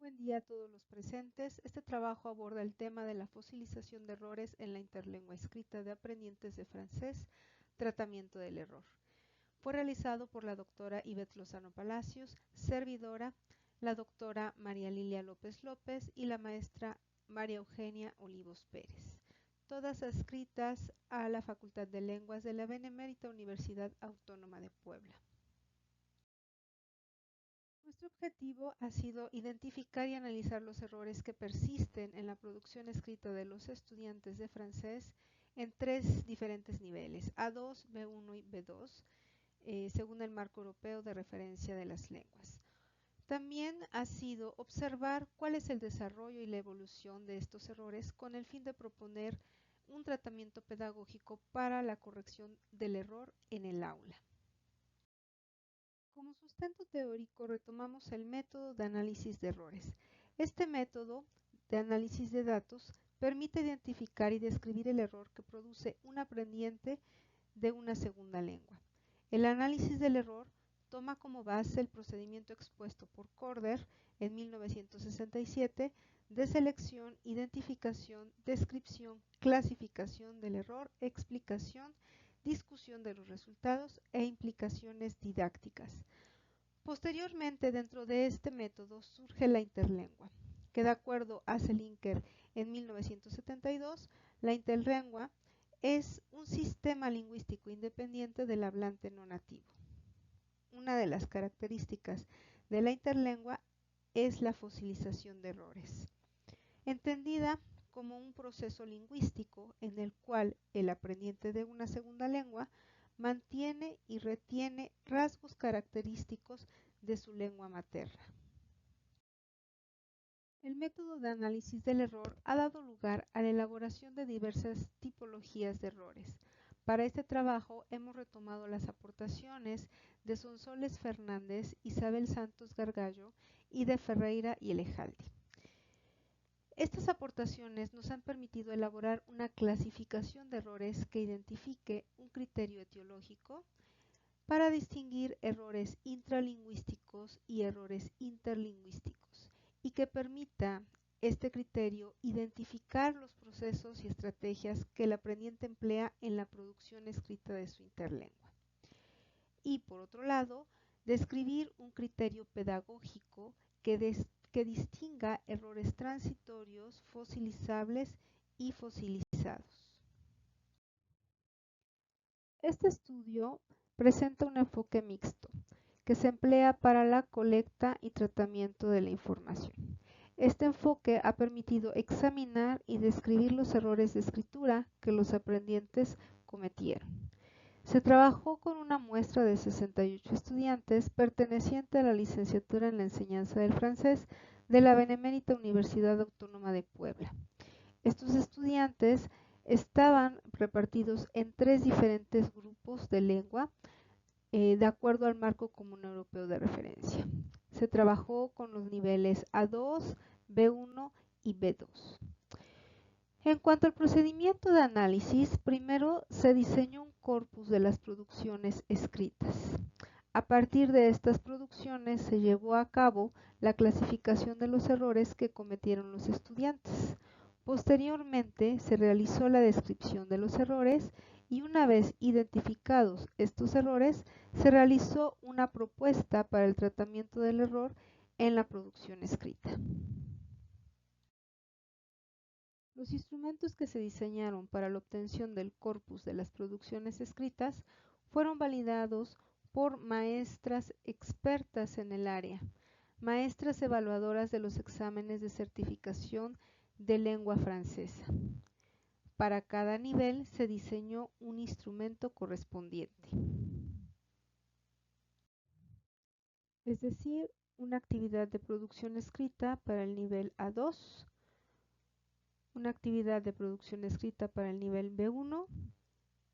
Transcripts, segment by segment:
Buen día a todos los presentes. Este trabajo aborda el tema de la fosilización de errores en la interlengua escrita de aprendientes de francés, tratamiento del error. Fue realizado por la doctora Ivette Lozano Palacios, servidora, la doctora María Lilia López López y la maestra María Eugenia Olivos Pérez, todas adscritas a la Facultad de Lenguas de la Benemérita Universidad Autónoma de Puebla. Nuestro objetivo ha sido identificar y analizar los errores que persisten en la producción escrita de los estudiantes de francés en tres diferentes niveles, A2, B1 y B2, según el marco europeo de referencia de las lenguas. También ha sido observar cuál es el desarrollo y la evolución de estos errores con el fin de proponer un tratamiento pedagógico para la corrección del error en el aula. Como sustento teórico retomamos el método de análisis de errores. Este método de análisis de datos permite identificar y describir el error que produce un aprendiente de una segunda lengua. El análisis del error toma como base el procedimiento expuesto por Corder en 1967 de selección, identificación, descripción, clasificación del error, explicación, discusión de los resultados e implicaciones didácticas. Posteriormente, dentro de este método surge la interlengua, que de acuerdo a Selinker en 1972, la interlengua es un sistema lingüístico independiente del hablante no nativo. Una de las características de la interlengua es la fosilización de errores, entendida como un proceso lingüístico en el cual el aprendiente de una segunda lengua mantiene y retiene rasgos característicos de su lengua materna. El método de análisis del error ha dado lugar a la elaboración de diversas tipologías de errores. Para este trabajo hemos retomado las aportaciones de Sonsoles Fernández, Isabel Santos Gargallo y de Ferreira y Elejalde. Estas aportaciones nos han permitido elaborar una clasificación de errores que identifique un criterio etiológico para distinguir errores intralingüísticos y errores interlingüísticos y que permita este criterio identificar los procesos y estrategias que el aprendiente emplea en la producción escrita de su interlengua. Y por otro lado, describir un criterio pedagógico que distinga errores transitorios, fosilizables y fosilizados. Este estudio presenta un enfoque mixto que se emplea para la colecta y tratamiento de la información. Este enfoque ha permitido examinar y describir los errores de escritura que los aprendientes cometieron. Se trabajó con una muestra de 68 estudiantes perteneciente a la licenciatura en la enseñanza del francés de la Benemérita Universidad Autónoma de Puebla. Estos estudiantes estaban repartidos en tres diferentes grupos de lengua de acuerdo al marco común europeo de referencia. Se trabajó con los niveles A2, B1 y B2. En cuanto al procedimiento de análisis, primero se diseñó un corpus de las producciones escritas. A partir de estas producciones se llevó a cabo la clasificación de los errores que cometieron los estudiantes. Posteriormente se realizó la descripción de los errores y una vez identificados estos errores, se realizó una propuesta para el tratamiento del error en la producción escrita. Los instrumentos que se diseñaron para la obtención del corpus de las producciones escritas fueron validados por maestras expertas en el área, maestras evaluadoras de los exámenes de certificación de lengua francesa. Para cada nivel se diseñó un instrumento correspondiente, es decir, una actividad de producción escrita para el nivel A2, una actividad de producción escrita para el nivel B1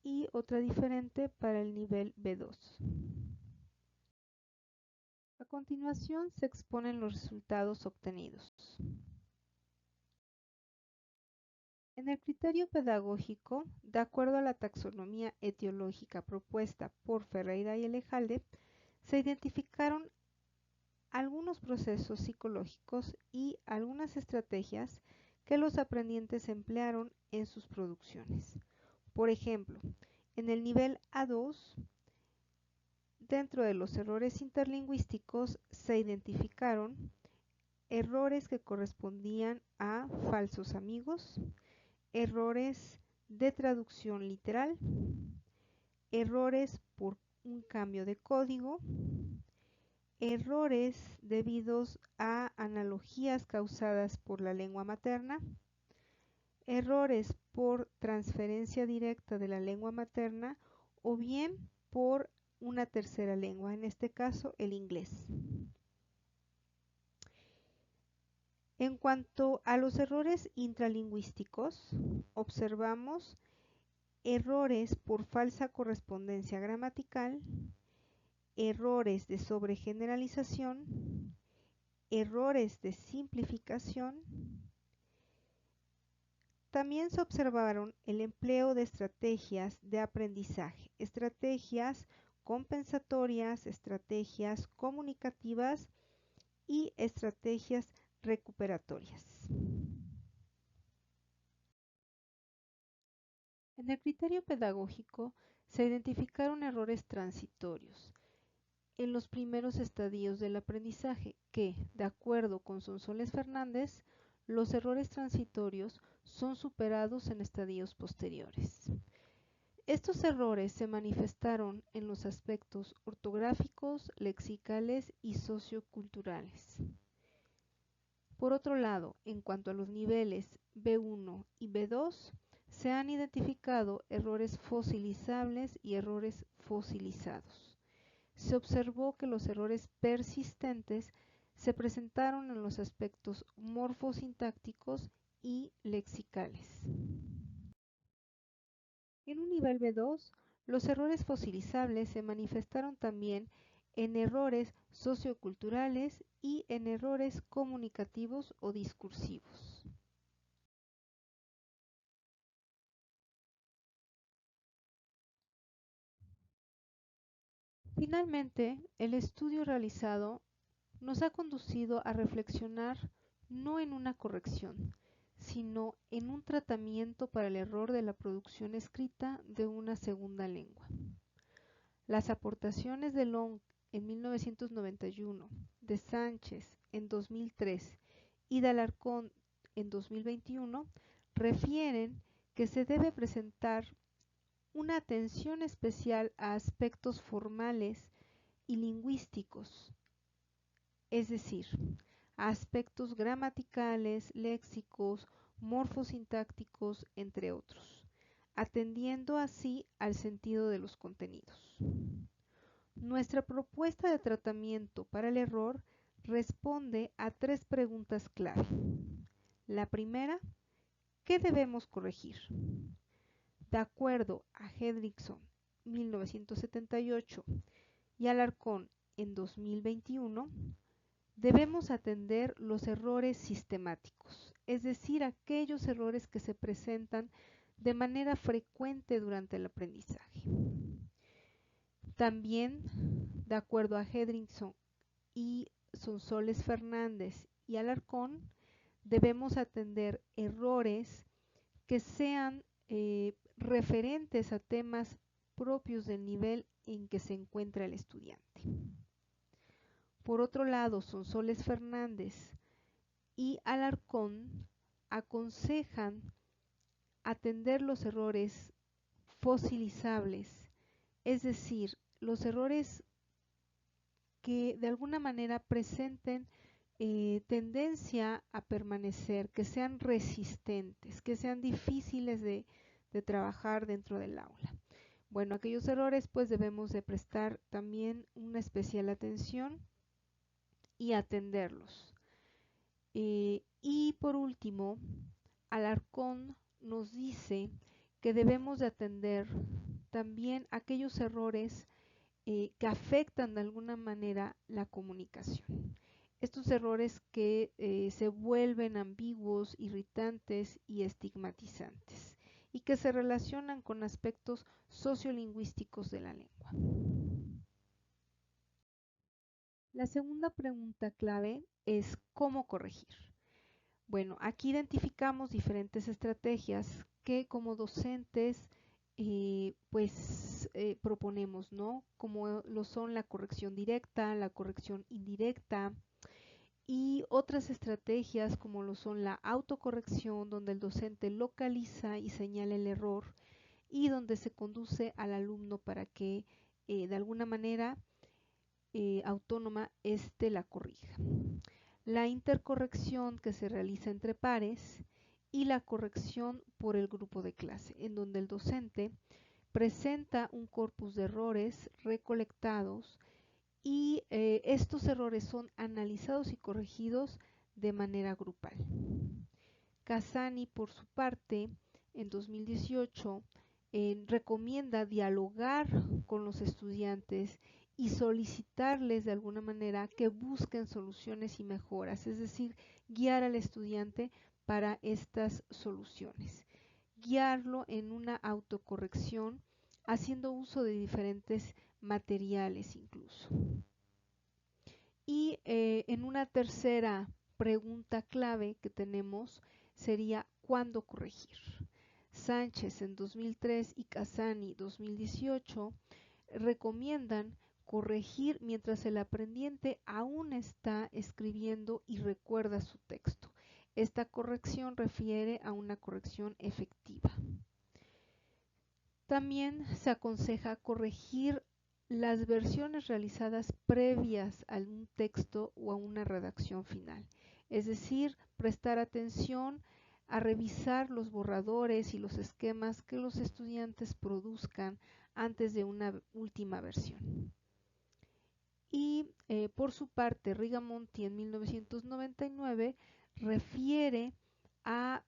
y otra diferente para el nivel B2. A continuación se exponen los resultados obtenidos. En el criterio pedagógico, de acuerdo a la taxonomía etiológica propuesta por Ferreira y Elejalde, se identificaron algunos procesos psicológicos y algunas estrategias que los aprendientes emplearon en sus producciones. Por ejemplo, en el nivel A2, dentro de los errores interlingüísticos se identificaron errores que correspondían a falsos amigos, errores de traducción literal, errores por un cambio de código, errores debidos a analogías causadas por la lengua materna, errores por transferencia directa de la lengua materna o bien por una tercera lengua, en este caso el inglés. En cuanto a los errores intralingüísticos, observamos errores por falsa correspondencia gramatical, errores de sobregeneralización, errores de simplificación. También se observaron el empleo de estrategias de aprendizaje, estrategias compensatorias, estrategias comunicativas y estrategias recuperatorias. En el criterio pedagógico se identificaron errores transitorios en los primeros estadios del aprendizaje que, de acuerdo con Sonsoles Fernández, los errores transitorios son superados en estadios posteriores. Estos errores se manifestaron en los aspectos ortográficos, lexicales y socioculturales. Por otro lado, en cuanto a los niveles B1 y B2, se han identificado errores fosilizables y errores fosilizados. Se observó que los errores persistentes se presentaron en los aspectos morfosintácticos y lexicales. En un nivel B2, los errores fosilizables se manifestaron también en errores socioculturales y en errores comunicativos o discursivos. Finalmente, el estudio realizado nos ha conducido a reflexionar no en una corrección, sino en un tratamiento para el error de la producción escrita de una segunda lengua. Las aportaciones de Long en 1991, de Sánchez en 2003 y de Alarcón en 2021 refieren que se debe presentar una atención especial a aspectos formales y lingüísticos, es decir, a aspectos gramaticales, léxicos, morfosintácticos, entre otros, atendiendo así al sentido de los contenidos. Nuestra propuesta de tratamiento para el error responde a tres preguntas clave. La primera, ¿qué debemos corregir? De acuerdo a Hendrickson 1978 y Alarcón en 2021, debemos atender los errores sistemáticos, es decir, aquellos errores que se presentan de manera frecuente durante el aprendizaje. También, de acuerdo a Hendrickson y Sonsoles Fernández y Alarcón, debemos atender errores que sean referentes a temas propios del nivel en que se encuentra el estudiante. Por otro lado, Sonsoles Fernández y Alarcón aconsejan atender los errores fosilizables, es decir, los errores que de alguna manera presenten tendencia a permanecer, que sean resistentes, que sean difíciles de trabajar dentro del aula. Bueno, aquellos errores pues debemos de prestar también una especial atención y atenderlos. Y por último, Alarcón nos dice que debemos de atender también aquellos errores que afectan de alguna manera la comunicación. Estos errores que se vuelven ambiguos, irritantes y estigmatizantes y que se relacionan con aspectos sociolingüísticos de la lengua. La segunda pregunta clave es ¿cómo corregir? Bueno, aquí identificamos diferentes estrategias que como docentes proponemos, ¿no? Como lo son la corrección directa, la corrección indirecta y otras estrategias como lo son la autocorrección, donde el docente localiza y señala el error y donde se conduce al alumno para que de alguna manera autónoma éste la corrija. La intercorrección que se realiza entre pares y la corrección por el grupo de clase, en donde el docente presenta un corpus de errores recolectados y estos errores son analizados y corregidos de manera grupal. Casani, por su parte, en 2018, recomienda dialogar con los estudiantes y solicitarles de alguna manera que busquen soluciones y mejoras, es decir, guiar al estudiante para estas soluciones. Guiarlo en una autocorrección haciendo uso de diferentes materiales incluso. Y en una tercera pregunta clave que tenemos sería ¿cuándo corregir? Sánchez en 2003 y Casani 2018 recomiendan corregir mientras el aprendiente aún está escribiendo y recuerda su texto. Esta corrección refiere a una corrección efectiva. También se aconseja corregir las versiones realizadas previas a un texto o a una redacción final, es decir, prestar atención a revisar los borradores y los esquemas que los estudiantes produzcan antes de una última versión. Y por su parte, Rigamonti en 1999 refiere a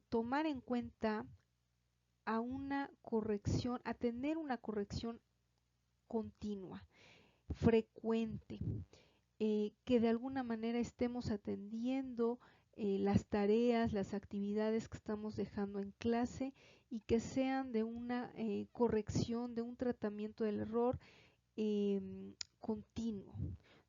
tomar en cuenta a una corrección, a tener una corrección continua, frecuente, que de alguna manera estemos atendiendo las tareas, las actividades que estamos dejando en clase y que sean de una corrección, de un tratamiento del error continuo,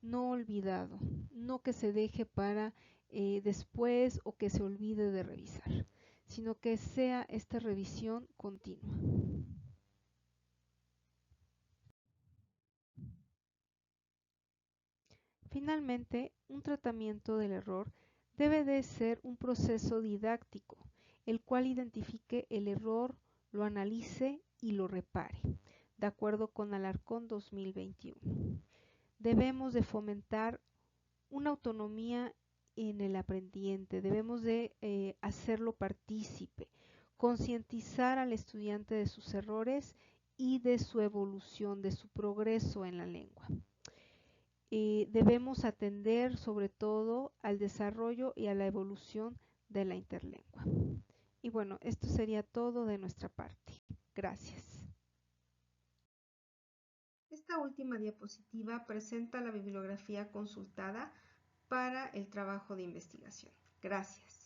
no olvidado, no que se deje para después o que se olvide de revisar, sino que sea esta revisión continua. Finalmente, un tratamiento del error debe de ser un proceso didáctico, el cual identifique el error, lo analice y lo repare, de acuerdo con Alarcón 2021. Debemos de fomentar una autonomía en el aprendiente, debemos de hacerlo partícipe, concientizar al estudiante de sus errores y de su evolución, de su progreso en la lengua. Debemos atender sobre todo al desarrollo y a la evolución de la interlengua. Y bueno, esto sería todo de nuestra parte. Gracias. Esta última diapositiva presenta la bibliografía consultada para el trabajo de investigación. Gracias.